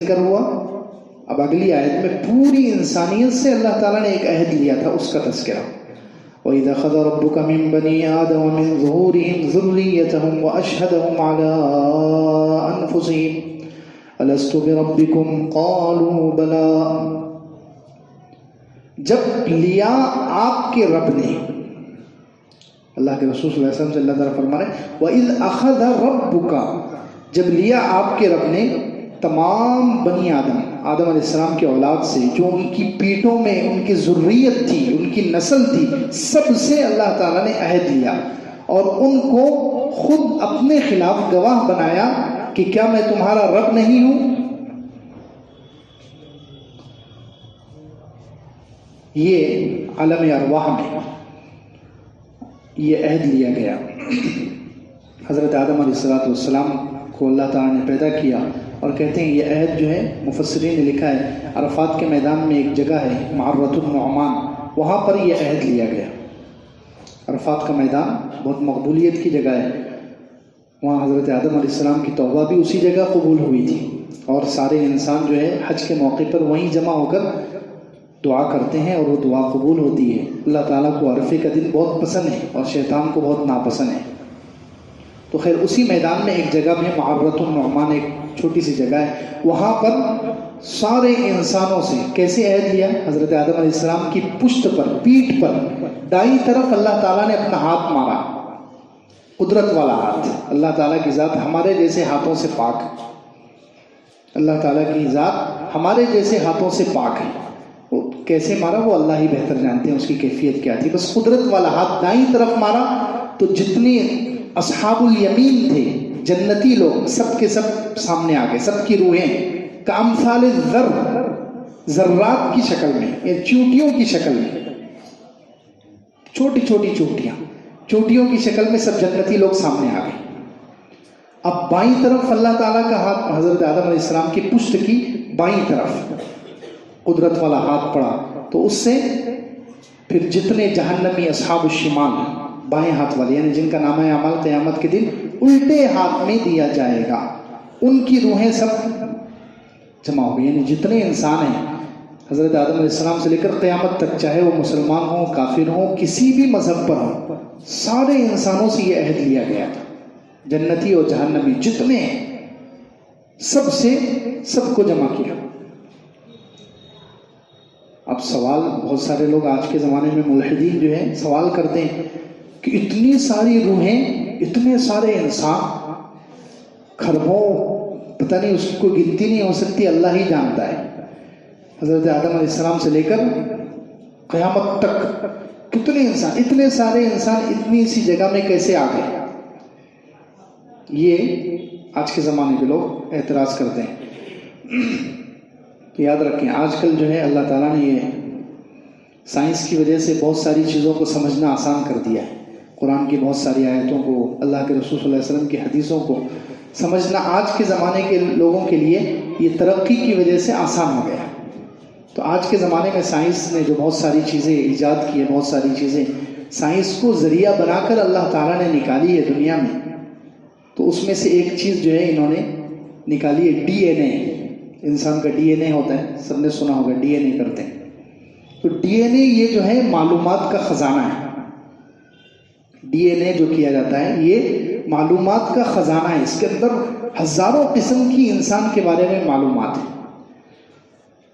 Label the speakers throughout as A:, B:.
A: ذکر ہوا. اب اگلی آیت میں پوری انسانیت سے اللہ تعالیٰ نے ایک عہد لیا تھا، اس کا تذکرہ. وَإِذَا أَخَذَ رَبُّكَ مِن بَنِي آدَمَ مِن ظُهُورِهِمْ ذُرِّيَّتَهُمْ وَأَشْهَدَهُمْ عَلَىٰ أَنفُسِهِمْ أَلَسْتُ بِرَبِّكُمْ قَالُوا بَلَىٰ. جب لیا آپ کے رب نے، اللہ کے رسول صلی اللہ علیہ وسلم سے اللہ تعالیٰ فرما رہے ہیں وَإِذْ أَخَذَ رَبُّكَ، جب لیا آپ کے رب نے تمام بنی آدم علیہ السلام کی اولاد سے، جو ان کی پیٹوں میں ان کی ذریت تھی، ان کی نسل تھی، سب سے اللہ تعالیٰ نے عہد لیا اور ان کو خود اپنے خلاف گواہ بنایا کہ کیا میں تمہارا رب نہیں ہوں. یہ عالم ارواح میں یہ عہد لیا گیا. حضرت آدم علیہ السلام کو اللہ تعالیٰ نے پیدا کیا، اور کہتے ہیں یہ عہد جو ہے مفسرین نے لکھا ہے عرفات کے میدان میں ایک جگہ ہے معرۃ النعمان، وہاں پر یہ عہد لیا گیا. عرفات کا میدان بہت مقبولیت کی جگہ ہے، وہاں حضرت آدم علیہ السلام کی توبہ بھی اسی جگہ قبول ہوئی تھی، اور سارے انسان جو ہے حج کے موقع پر وہیں جمع ہو کر دعا کرتے ہیں اور وہ دعا قبول ہوتی ہے. اللہ تعالیٰ کو عرفے کا دن بہت پسند ہے اور شیطان کو بہت ناپسند ہے. تو خیر اسی میدان میں ایک جگہ میں معرۃ النعمان ایک چھوٹی سی جگہ ہے، وہاں پر سارے انسانوں سے کیسے عہد لیا؟ حضرت آدم علیہ السلام کی پشت پر، پیٹھ پر دائیں طرف اللہ تعالیٰ نے اپنا ہاتھ مارا، قدرت والا ہاتھ. اللہ تعالیٰ کی ذات ہمارے جیسے ہاتھوں سے پاک ہے، اللہ تعالیٰ کی ذات ہمارے جیسے ہاتھوں سے پاک ہے. وہ کیسے مارا وہ اللہ ہی بہتر جانتے ہیں اس کی کیفیت کیا تھی. بس قدرت والا ہاتھ دائیں طرف مارا تو جتنے اصحاب الیمین تھے جنتی لوگ سب کے سب سامنے آ گئے، سب کی روحیں کامثال الذر، ذرات کی شکل میں، چونٹیوں کی شکل میں، چھوٹی چھوٹی چونٹیوں کی شکل میں سب جنتی لوگ سامنے آ گئے. اب بائیں طرف اللہ تعالیٰ کا ہاتھ حضرت آدم علیہ السلام کی پشت کی بائیں طرف قدرت والا ہاتھ پڑا، تو اس سے پھر جتنے جہنمی اصحاب الشمال بائیں ہاتھ والے، یعنی جن کا نامہ اعمال قیامت کے دن الٹے ہاتھ میں دیا جائے گا، ان کی روحیں سب جمع ہو گئی. یعنی جتنے انسان ہیں حضرت آدم علیہ السلام سے لے کر قیامت تک، چاہے وہ مسلمان ہوں، کافر ہوں، کسی بھی مذہب پر ہوں، سارے انسانوں سے یہ عہد لیا گیا تھا. جنتی اور جہنمی جتنے ہیں سب سے سب کو جمع کیا. اب سوال بہت سارے لوگ آج کے زمانے میں ملحدین جو ہیں سوال کرتے ہیں کہ اتنی ساری روحیں، اتنے سارے انسان، کھربوں، پتہ نہیں اس کو گنتی نہیں ہو سکتی، اللہ ہی جانتا ہے. حضرت آدم علیہ السلام سے لے کر قیامت تک کتنے انسان، اتنے سارے انسان اتنی سی جگہ میں کیسے آ گئے؟ یہ آج کے زمانے کے لوگ اعتراض کرتے ہیں. یاد رکھیں آج کل جو ہے اللہ تعالیٰ نے یہ سائنس کی وجہ سے بہت ساری چیزوں کو سمجھنا آسان کر دیا ہے. قرآن کی بہت ساری آیتوں کو، اللہ کے رسول صلی اللہ علیہ وسلم کی حدیثوں کو سمجھنا آج کے زمانے کے لوگوں کے لیے یہ ترقی کی وجہ سے آسان ہو گیا. تو آج کے زمانے میں سائنس نے جو بہت ساری چیزیں ایجاد کی ہے، بہت ساری چیزیں سائنس کو ذریعہ بنا کر اللہ تعالیٰ نے نکالی ہے دنیا میں. تو اس میں سے ایک چیز جو ہے انہوں نے نکالی ہے ڈی این اے. انسان کا ڈی این اے ہوتا ہے، سب نے سنا ہوگا ڈی این اے کرتے ہیں. تو ڈی این اے یہ جو ہے معلومات کا خزانہ ہے. ڈی این اے جو کیا جاتا ہے یہ معلومات کا خزانہ ہے. اس کے اندر ہزاروں قسم کی انسان کے بارے میں معلومات ہیں.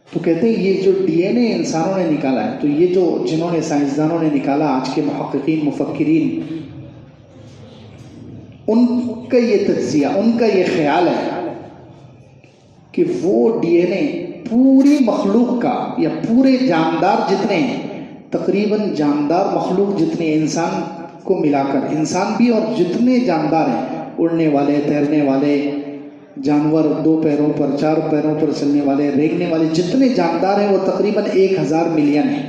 A: تو کہتے ہیں یہ جو ڈی این اے انسانوں نے نکالا ہے، تو یہ جو جنہوں نے سائنسدانوں نے نکالا، آج کے محققین، مفکرین، ان کا یہ تجزیہ، ان کا یہ خیال ہے کہ وہ ڈی این اے پوری مخلوق کا، یا پورے جاندار جتنے ہیں، تقریباً جاندار مخلوق جتنے انسان کو ملا کر، انسان بھی اور جتنے جاندار ہیں، اڑنے والے، تیرنے والے جانور، 2 پیروں پر، 4 پیروں پر چلنے والے، رینگنے والے، جتنے جاندار ہیں وہ تقریباً 1000 ملین ہیں.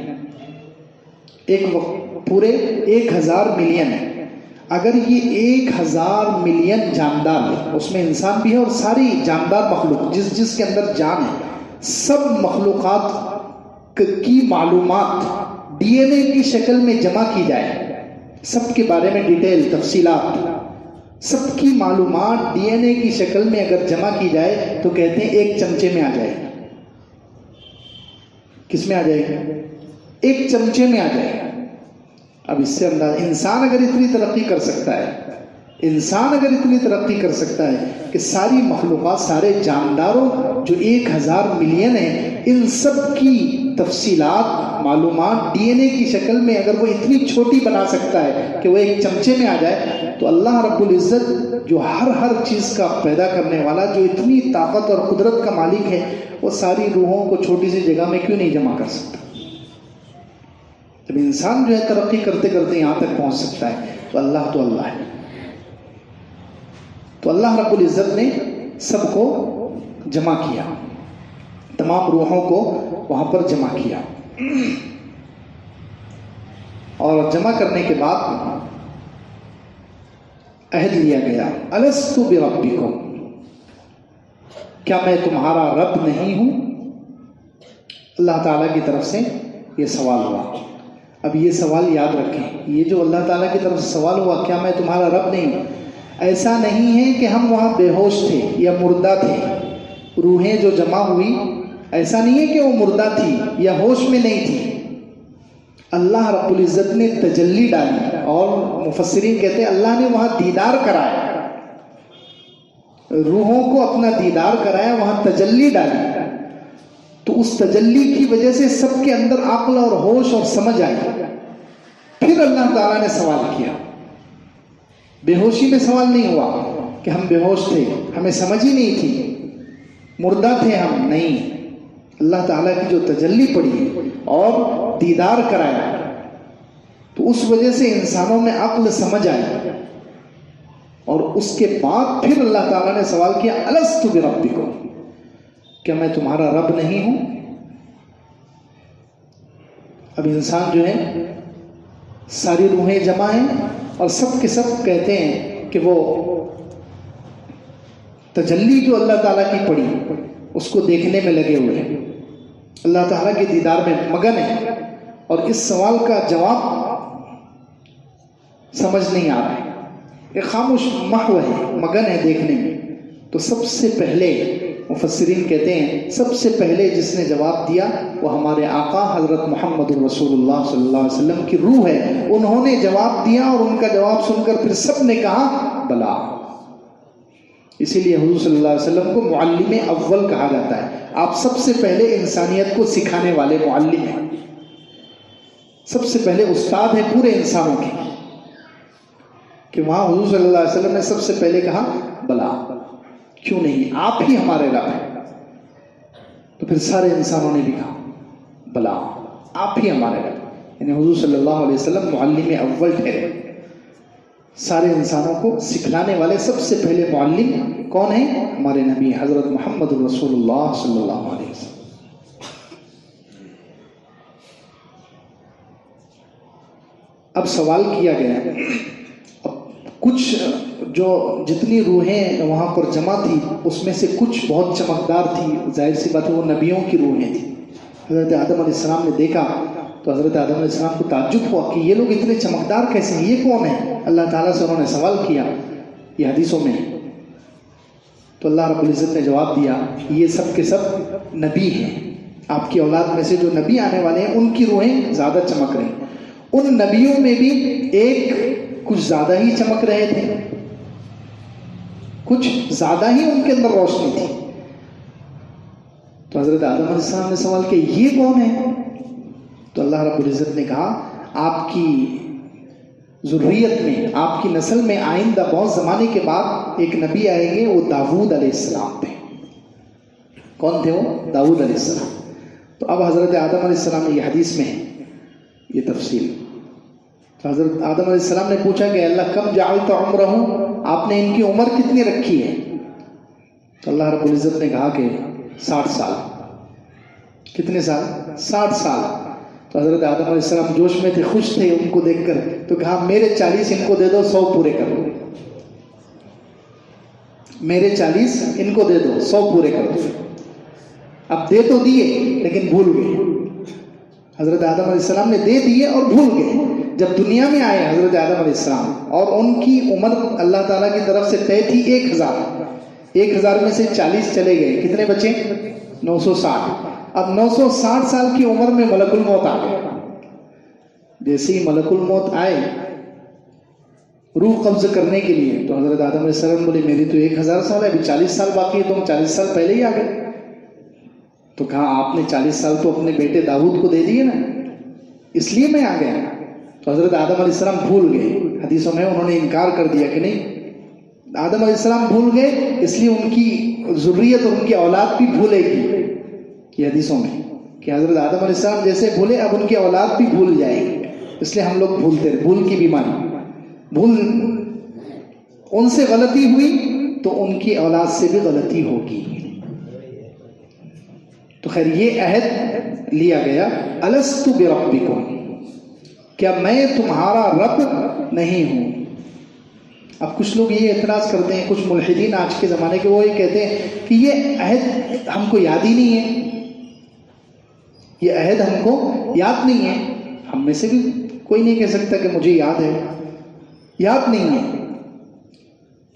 A: پورے 1000 ملین ہیں. اگر یہ 1000 ملین جاندار ہے، اس میں انسان بھی ہے اور ساری جاندار مخلوق جس کے اندر جان ہے، سب مخلوقات کی معلومات ڈی این اے کی شکل میں جمع کی جائے، سب کے بارے میں ڈیٹیل، تفصیلات سب کی معلومات ڈی این اے کی شکل میں اگر جمع کی جائے تو کہتے ہیں ایک چمچے میں آ جائے گی. کس میں آ جائے گی؟ ایک چمچے میں آ جائے گا. اب اس سے انداز، انسان اگر اتنی ترقی کر سکتا ہے، انسان اگر اتنی ترقی کر سکتا ہے کہ ساری مخلوقات، سارے جانداروں جو 1000 ملین ہیں، ان سب کی تفصیلات، معلومات ڈی این اے کی شکل میں اگر وہ اتنی چھوٹی بنا سکتا ہے کہ وہ ایک چمچے میں آ جائے، تو اللہ رب العزت جو ہر چیز کا پیدا کرنے والا، جو اتنی طاقت اور قدرت کا مالک ہے، وہ ساری روحوں کو چھوٹی سی جگہ میں کیوں نہیں جمع کر سکتا؟ جب انسان جو ہے ترقی کرتے کرتے یہاں تک پہنچ سکتا ہے تو اللہ ہے. تو اللہ رب العزت نے سب کو جمع کیا، تمام روحوں کو وہاں پر جمع کیا، اور جمع کرنے کے بعد عہد لیا گیا، الست بربکم، کیا میں تمہارا رب نہیں ہوں؟ اللہ تعالیٰ کی طرف سے یہ سوال ہوا. اب یہ سوال یاد رکھیں، یہ جو اللہ تعالیٰ کی طرف سے سوال ہوا، کیا میں تمہارا رب نہیں ہوں، ایسا نہیں ہے کہ ہم وہاں بے ہوش تھے یا مردہ تھے. روحیں جو جمع ہوئی، ایسا نہیں ہے کہ وہ مردہ تھی یا ہوش میں نہیں تھی. اللہ رب العزت نے تجلی ڈالی، اور مفسرین کہتے ہیں اللہ نے وہاں دیدار کرایا، روحوں کو اپنا دیدار کرایا، وہاں تجلی ڈالی. تو اس تجلی کی وجہ سے سب کے اندر عقل اور ہوش اور سمجھ آئی. پھر اللہ تعالیٰ نے سوال کیا. بے ہوشی میں سوال نہیں ہوا کہ ہم بے ہوش تھے، ہمیں سمجھ ہی نہیں تھی، مردہ تھے ہم، نہیں. اللہ تعالیٰ کی جو تجلی پڑی اور دیدار کرایا، تو اس وجہ سے انسانوں میں عقل سمجھ آئی. اور اس کے بعد پھر اللہ تعالیٰ نے سوال کیا، الست بربکم، کیا میں تمہارا رب نہیں ہوں؟ اب انسان جو ہے، ساری روحیں جمع ہیں اور سب کے سب کہتے ہیں کہ وہ تجلی جو اللہ تعالیٰ کی پڑی اس کو دیکھنے میں لگے ہوئے ہیں، اللہ تعالیٰ کے دیدار میں مگن ہے، اور اس سوال کا جواب سمجھ نہیں آ رہا ہے. ایک خاموش محو ہے، مگن ہے دیکھنے میں. تو سب سے پہلے مفسرین کہتے ہیں سب سے پہلے جس نے جواب دیا وہ ہمارے آقا حضرت محمد رسول اللہ صلی اللہ علیہ وسلم کی روح ہے. انہوں نے جواب دیا، اور ان کا جواب سن کر پھر سب نے کہا بلا. اسی لیے حضور صلی اللہ علیہ وسلم کو معلم اول کہا جاتا ہے. آپ سب سے پہلے انسانیت کو سکھانے والے معلم ہیں، سب سے پہلے استاد ہیں پورے انسانوں کے. کہ وہاں حضور صلی اللہ علیہ وسلم نے سب سے پہلے کہا بلا، کیوں نہیں، آپ ہی ہمارے رب ہیں. تو پھر سارے انسانوں نے بھی کہا بلا، آپ ہی ہمارے رب. یعنی حضور صلی اللہ علیہ وسلم معلم اول ٹھہرے، سارے انسانوں کو سکھلانے والے سب سے پہلے معلم کون ہیں؟ ہمارے نبی حضرت محمد رسول اللہ صلی اللہ علیہ وسلم. اب سوال کیا گیا ہے، کچھ جو جتنی روحیں وہاں پر جمع تھی اس میں سے کچھ بہت چمکدار تھی، ظاہر سی بات ہے وہ نبیوں کی روحیں تھیں. حضرت آدم علیہ السلام نے دیکھا تو حضرت آدم علیہ السلام کو تعجب ہوا کہ یہ لوگ اتنے چمکدار کیسے ہیں، یہ کون ہیں؟ اللہ تعالیٰ سے انہوں نے سوال کیا، یہ حدیثوں میں. تو اللہ رب العزت نے جواب دیا یہ سب کے سب نبی ہیں، آپ کی اولاد میں سے جو نبی آنے والے ہیں ان کی روحیں زیادہ چمک رہی. ان نبیوں میں بھی ایک کچھ زیادہ ہی چمک رہے تھے، کچھ زیادہ ہی ان کے اندر روشنی تھی. تو حضرت آدم علیہ السلام نے سوال کیا یہ کون ہے؟ تو اللہ رب العزت نے کہا آپ کی ذریت میں، آپ کی نسل میں آئندہ بہت زمانے کے بعد ایک نبی آئیں گے، وہ داؤد علیہ السلام تھے. کون تھے وہ؟ داؤد علیہ السلام. تو اب حضرت آدم علیہ السلام نے، یہ حدیث میں ہے یہ تفصیل. تو حضرت آدم علیہ السلام نے پوچھا کہ اللہ کم جعلت عمرہ، آپ نے ان کی عمر کتنی رکھی ہے؟ تو اللہ رب العزت نے کہا کہ 60 سال. کتنے سال؟ 60 سال. تو حضرت آدم علیہ السلام جوش میں تھے، خوش تھے ان کو دیکھ کر. تو کہا میرے 40 ان کو دے دو، 100 پورے کر دو. میرے 40 ان کو دے دو، 100 پورے کر دو. اب دے تو دیے لیکن بھول گئے. حضرت آدم علیہ السلام نے دے دیے اور بھول گئے. جب دنیا میں آئے حضرت آدم علیہ السلام اور ان کی عمر اللہ تعالیٰ کی طرف سے طے تھی 1000 میں سے 40 چلے گئے، کتنے بچے؟ 960۔ اب 960 سال کی عمر میں ملک الموت آ گئے۔ جیسے ہی ملک الموت آئے روح قبض کرنے کے لیے، تو حضرت آدم علیہ السلام بولے میری تو 1000 سال ہے، ابھی 40 سال باقی ہے، تم 40 سال پہلے ہی آ گئے۔ تو کہا آپ نے 40 سال تو اپنے بیٹے داؤد کو دے دیے نا، اس لیے میں آ گیا۔ تو حضرت آدم علیہ السلام بھول گئے، حدیثوں میں انہوں نے انکار کر دیا کہ نہیں، آدم علیہ السلام بھول گئے اس لیے ان کی ذریت اور ان کی اولاد بھی بھولے گی۔ یہ حدیثوں میں کہ حضرت آدم علیہ السلام جیسے بھولے اب ان کی اولاد بھی بھول جائے گی، اس لیے ہم لوگ بھولتے رہے، بھول کی بیماری، بھول ان سے غلطی ہوئی تو ان کی اولاد سے بھی غلطی ہوگی۔ تو خیر یہ عہد لیا گیا، الست بربکم، کیا میں تمہارا رب نہیں ہوں؟ اب کچھ لوگ یہ اعتراض کرتے ہیں، کچھ ملحدین آج کے زمانے کے، وہ یہ کہتے ہیں کہ یہ عہد ہم کو یاد ہی نہیں ہے، یہ عہد ہم کو یاد نہیں ہے۔ ہم میں سے بھی کوئی نہیں کہہ سکتا کہ مجھے یاد ہے، یاد نہیں ہے۔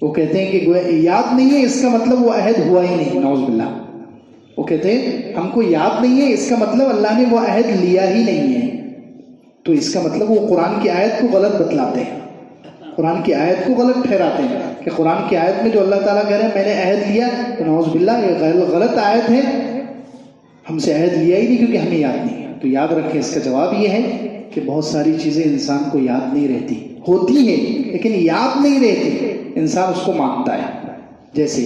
A: وہ کہتے ہیں کہ یاد نہیں ہے اس کا مطلب وہ عہد ہوا ہی نہیں، نعوذ باللہ۔ وہ کہتے ہیں ہم کو یاد نہیں ہے اس کا مطلب اللہ نے وہ عہد لیا ہی نہیں ہے، تو اس کا مطلب وہ قرآن کی آیت کو غلط بتلاتے ہیں، قرآن کی آیت کو غلط ٹھہراتے ہیں کہ قرآن کی آیت میں جو اللہ تعالیٰ کہہ رہے ہیں میں نے عہد لیا، تو نعوذ باللہ یہ غلط آیت ہے، ہم سے عہد لیا ہی نہیں کیونکہ ہمیں یاد نہیں ہے۔ تو یاد رکھیں اس کا جواب یہ ہے کہ بہت ساری چیزیں انسان کو یاد نہیں رہتی، ہوتی ہیں لیکن یاد نہیں رہتی، انسان اس کو مانتا ہے۔ جیسے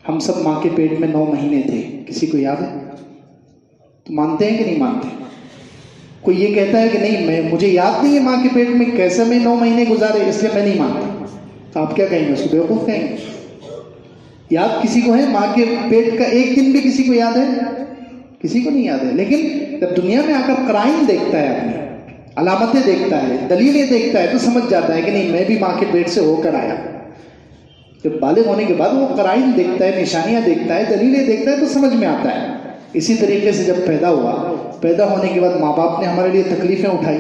A: ہم سب ماں کے پیٹ میں 9 مہینے تھے، کسی کو یاد ہے؟ تو مانتے ہیں کہ نہیں مانتے؟ کوئی یہ کہتا ہے کہ نہیں مجھے یاد نہیں ہے ماں کے پیٹ میں کیسے میں 9 مہینے گزارے اس لیے میں نہیں مانتا، تو آپ کیا کہیں گے؟ اس کو بیوقوف کہیں گے۔ یاد کسی کو ہے ماں کے پیٹ کا ایک دن بھی کسی کو یاد ہے؟ کسی کو نہیں یاد ہے۔ لیکن جب دنیا میں آ کر قرائن دیکھتا ہے، اپنی علامتیں دیکھتا ہے، دلیلیں دیکھتا ہے، تو سمجھ جاتا ہے کہ نہیں میں بھی ماں کے پیٹ سے ہو کر آیا۔ جب بالغ ہونے کے بعد وہ قرائن دیکھتا ہے، نشانیاں دیکھتا ہے، دلیلیں دیکھتا ہے، تو سمجھ میں آتا ہے۔ اسی طریقے سے جب پیدا ہوا، پیدا ہونے کے بعد ماں باپ نے ہمارے لیے تکلیفیں اٹھائی،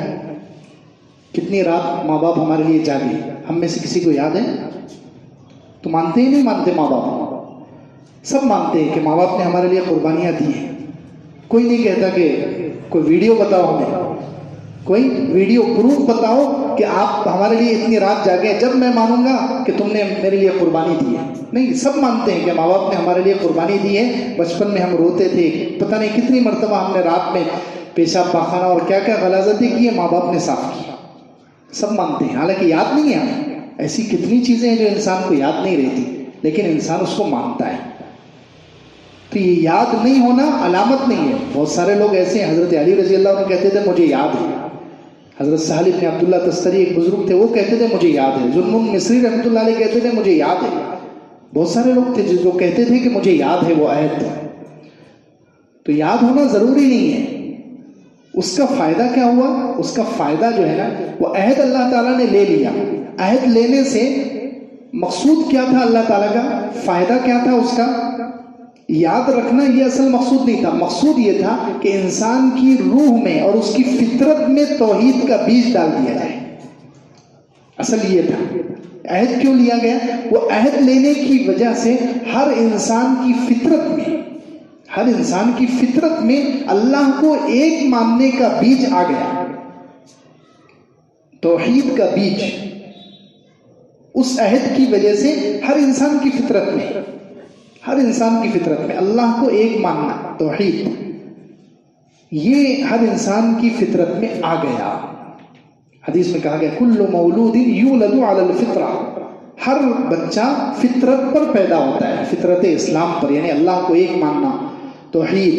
A: کتنی رات ماں باپ ہمارے لیے جاگے، ہم میں سے کسی کو یاد ہے؟ تو مانتے ہی نہیں مانتے ماں باپ، سب مانتے ہیں کہ ماں باپ نے ہمارے لیے قربانیاں دی ہیں۔ کوئی نہیں کہتا کہ کوئی ویڈیو بتاؤ ہمیں، کوئی ویڈیو پروف بتاؤ کہ آپ ہمارے لیے اتنی رات جاگے، جب میں مانوں گا کہ تم نے میرے لیے قربانی دی ہے۔ نہیں، سب مانتے ہیں کہ ماں باپ نے ہمارے لیے قربانی دی ہے۔ بچپن میں ہم روتے تھے، پتہ نہیں کتنی مرتبہ ہم نے رات میں پیشاب پاخانہ اور کیا کیا غلاظتیں کی ہیں، ماں باپ نے صاف کی، سب مانتے ہیں، حالانکہ یاد نہیں ہے ہمیں۔ ایسی کتنی چیزیں ہیں جو انسان کو یاد نہیں رہتی، لیکن انسان اس کو مانتا ہے۔ تو یہ یاد نہیں ہونا علامت نہیں ہے۔ بہت سارے لوگ ایسے ہیں، حضرت علی رضی اللہ عنہ کہتے تھے مجھے یاد ہے، حضرت سہل بن عبداللہ تستری ایک بزرگ تھے، وہ کہتے تھے مجھے یاد ہے، ذوالنون مصری رحمۃ اللہ علیہ کہتے تھے مجھے یاد ہے۔ بہت سارے لوگ تھے جو کہتے تھے کہ مجھے یاد ہے وہ عہد۔ تو یاد ہونا ضروری نہیں ہے۔ اس کا فائدہ کیا ہوا؟ اس کا فائدہ جو ہے نا، وہ عہد اللہ تعالیٰ نے لے لیا، عہد لینے سے مقصود کیا تھا اللہ تعالیٰ کا؟ فائدہ کیا تھا اس کا؟ یاد رکھنا یہ اصل مقصود نہیں تھا، مقصود یہ تھا کہ انسان کی روح میں اور اس کی فطرت میں توحید کا بیج ڈال دیا جائے، اصل یہ تھا۔ عہد کیوں لیا گیا؟ وہ عہد لینے کی وجہ سے ہر انسان کی فطرت میں اللہ کو ایک ماننے کا بیج آ گیا، توحید کا بیج۔ اس عہد کی وجہ سے ہر انسان کی فطرت میں اللہ کو ایک ماننا، توحید، یہ ہر انسان کی فطرت میں آ گیا۔ حدیث میں کہا گیا کل مولود یولد علی الفطرہ، ہر بچہ فطرت پر پیدا ہوتا ہے، فطرت اسلام پر، یعنی اللہ کو ایک ماننا، توحید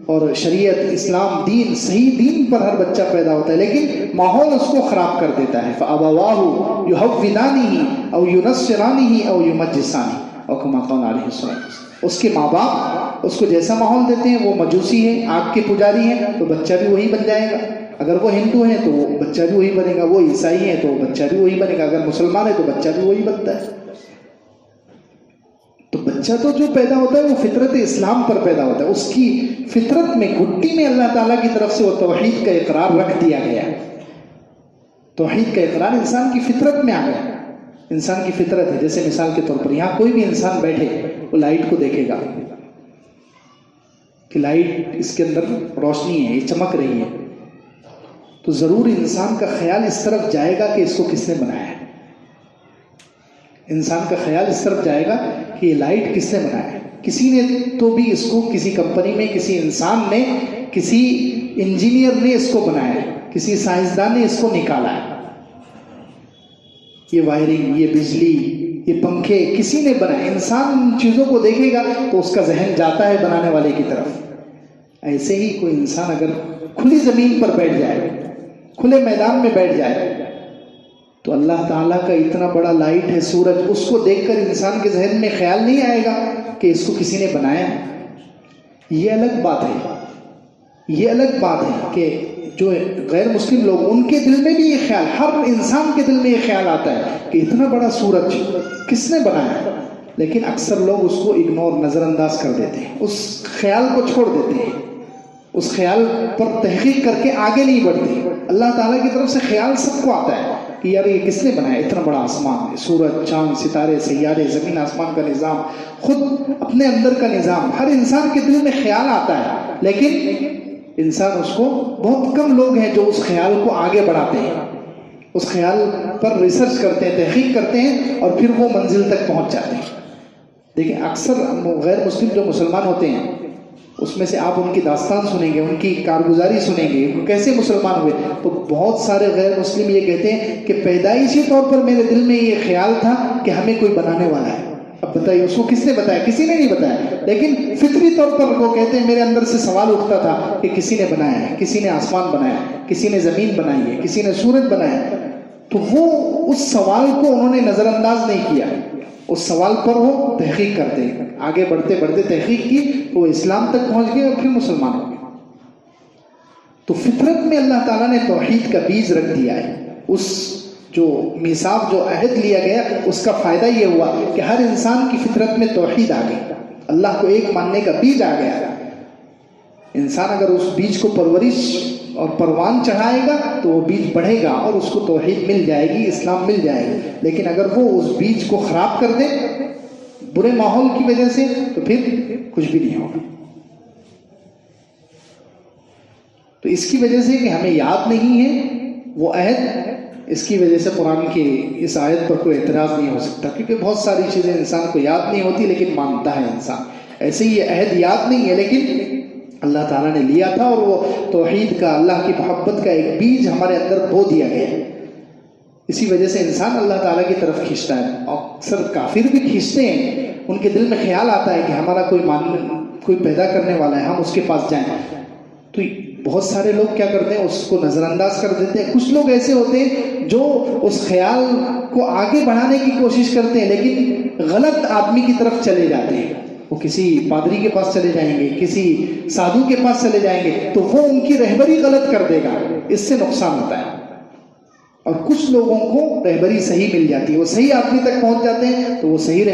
A: اور شریعت، اسلام، دین، صحیح دین پر ہر بچہ پیدا ہوتا ہے، لیکن ماحول اس کو خراب کر دیتا ہے۔ فَأَبَوَاهُ يُحَوِّدَانِهِ أَوْ يُنَصِّرَانِهِ أَوْ يُمَجِّسَانِهِ أَوْ كَمَا قَالَ عَلَيْهِ الصَّلَاةُ۔ اس کے ماں باپ اس کو جیسا ماحول دیتے ہیں، وہ مجوسی ہیں، آگ کے پجاری ہیں، تو بچہ بھی وہی بن جائے گا۔ اگر وہ ہندو ہیں تو وہ بچہ بھی وہی بنے گا، وہ عیسائی ہیں تو بچہ بھی وہی بنے گا، اگر مسلمان ہے تو بچہ بھی وہی بنتا ہے۔ تو بچہ تو جو پیدا ہوتا ہے وہ فطرت اسلام پر پیدا ہوتا ہے، اس کی فطرت میں، گھٹی میں اللہ تعالیٰ کی طرف سے وہ توحید کا اقرار رکھ دیا گیا ہے۔ توحید کا اقرار انسان کی فطرت میں آ گیا. انسان کی فطرت ہے. جیسے مثال کے طور پر یہاں کوئی بھی انسان بیٹھے وہ لائٹ کو دیکھے گا کہ لائٹ اس کے اندر روشنی ہے, یہ چمک رہی ہے, تو ضرور انسان کا خیال اس طرف جائے گا کہ اس کو کس نے بنایا ہے. انسان کا خیال اس طرف جائے گا کہ یہ لائٹ کس نے بنایا ہے. کسی نے تو بھی اس کو, کسی کمپنی میں کسی انسان نے, کسی انجینئر نے اس کو بنایا ہے, کسی سائنسدان نے اس کو نکالا ہے. یہ وائرنگ, یہ بجلی, یہ پنکھے کسی نے بنائے. انسان ان چیزوں کو دیکھے گا تو اس کا ذہن جاتا ہے بنانے والے کی طرف. ایسے ہی کوئی انسان اگر کھلی زمین پر بیٹھ جائے, کھلے میدان میں بیٹھ جائے, تو اللہ تعالیٰ کا اتنا بڑا لائٹ ہے سورج, اس کو دیکھ کر انسان کے ذہن میں خیال نہیں آئے گا کہ اس کو کسی نے بنایا. یہ الگ بات ہے, یہ الگ بات ہے کہ جو غیر مسلم لوگ, ان کے دل میں بھی یہ خیال, ہر انسان کے دل میں یہ خیال آتا ہے کہ اتنا بڑا سورج کس نے بنایا. لیکن اکثر لوگ اس کو اگنور, نظر انداز کر دیتے ہیں, اس خیال کو چھوڑ دیتے ہیں, اس خیال پر تحقیق کر کے آگے نہیں بڑھتے. اللہ تعالیٰ کی طرف سے خیال سب کو آتا ہے کہ یار یہ کس نے بنایا, اتنا بڑا آسمان, سورج, چاند, ستارے, سیارے, زمین آسمان کا نظام, خود اپنے اندر کا نظام. ہر انسان کے دل میں خیال آتا ہے, لیکن انسان اس کو, بہت کم لوگ ہیں جو اس خیال کو آگے بڑھاتے ہیں, اس خیال پر ریسرچ کرتے ہیں, تحقیق کرتے ہیں, اور پھر وہ منزل تک پہنچ جاتے ہیں. دیکھیں اکثر غیر مسلم جو مسلمان ہوتے ہیں, اس میں سے آپ ان کی داستان سنیں گے, ان کی کارگزاری سنیں گے, وہ کیسے مسلمان ہوئے, تو بہت سارے غیر مسلم یہ کہتے ہیں کہ پیدائشی طور پر میرے دل میں یہ خیال تھا کہ ہمیں کوئی بنانے والا ہے. اب بتائیے اس کو کس نے بتایا؟ کسی نے نہیں بتایا, لیکن فطری طور پر وہ کہتے ہیں میرے اندر سے سوال اٹھتا تھا کہ کسی نے بنایا ہے, کسی نے آسمان بنایا, کسی نے زمین بنائی ہے, کسی نے سورج بنایا. تو وہ اس سوال کو انہوں نے نظر انداز نہیں کیا, اس سوال پر وہ تحقیق کرتے ہیں, آگے بڑھتے بڑھتے تحقیق کی تو وہ اسلام تک پہنچ گئے اور پھر مسلمان ہو گئے. تو فطرت میں اللہ تعالیٰ نے توحید کا بیج رکھ دیا ہے. اس جو میثاق, جو عہد لیا گیا, اس کا فائدہ یہ ہوا کہ ہر انسان کی فطرت میں توحید آ گئی, اللہ کو ایک ماننے کا بیج آ گیا. انسان اگر اس بیج کو پرورش اور پروان چڑھائے گا تو وہ بیج بڑھے گا اور اس کو توحید مل جائے گی, اسلام مل جائے گی. لیکن اگر وہ اس بیج کو خراب کر دے برے ماحول کی وجہ سے, تو پھر کچھ بھی نہیں ہوگا. تو اس کی وجہ سے کہ ہمیں یاد نہیں ہے وہ عہد, اس کی وجہ سے قرآن کی اس آیت پر کوئی اعتراض نہیں ہو سکتا, کیونکہ بہت ساری چیزیں انسان کو یاد نہیں ہوتی لیکن مانتا ہے انسان. ایسے ہی یہ عہد یاد نہیں ہے لیکن اللہ تعالیٰ نے لیا تھا, اور وہ توحید کا, اللہ کی محبت کا ایک بیج ہمارے اندر بو دیا گیا. اسی وجہ سے انسان اللہ تعالیٰ کی طرف کھینچتا ہے. اور اکثر کافر بھی کھینچتے ہیں, ان کے دل میں خیال آتا ہے کہ ہمارا کوئی پیدا کرنے والا ہے, ہم اس کے پاس جائیں. تو بہت سارے لوگ کیا کرتے ہیں, اس کو نظر انداز کر دیتے ہیں. کچھ لوگ ایسے ہوتے ہیں جو اس خیال کو آگے بڑھانے کی کوشش کرتے ہیں لیکن غلط آدمی کی طرف چلے جاتے ہیں. وہ کسی پادری کے پاس چلے جائیں گے, کسی سادھو کے پاس چلے جائیں گے, تو وہ ان کی رہبری غلط کر دے گا, اس سے نقصان ہوتا ہے. اور کچھ لوگوں کو رہبری صحیح مل جاتی ہے, وہ صحیح آدمی تک پہنچ جاتے ہیں تو وہ صحیح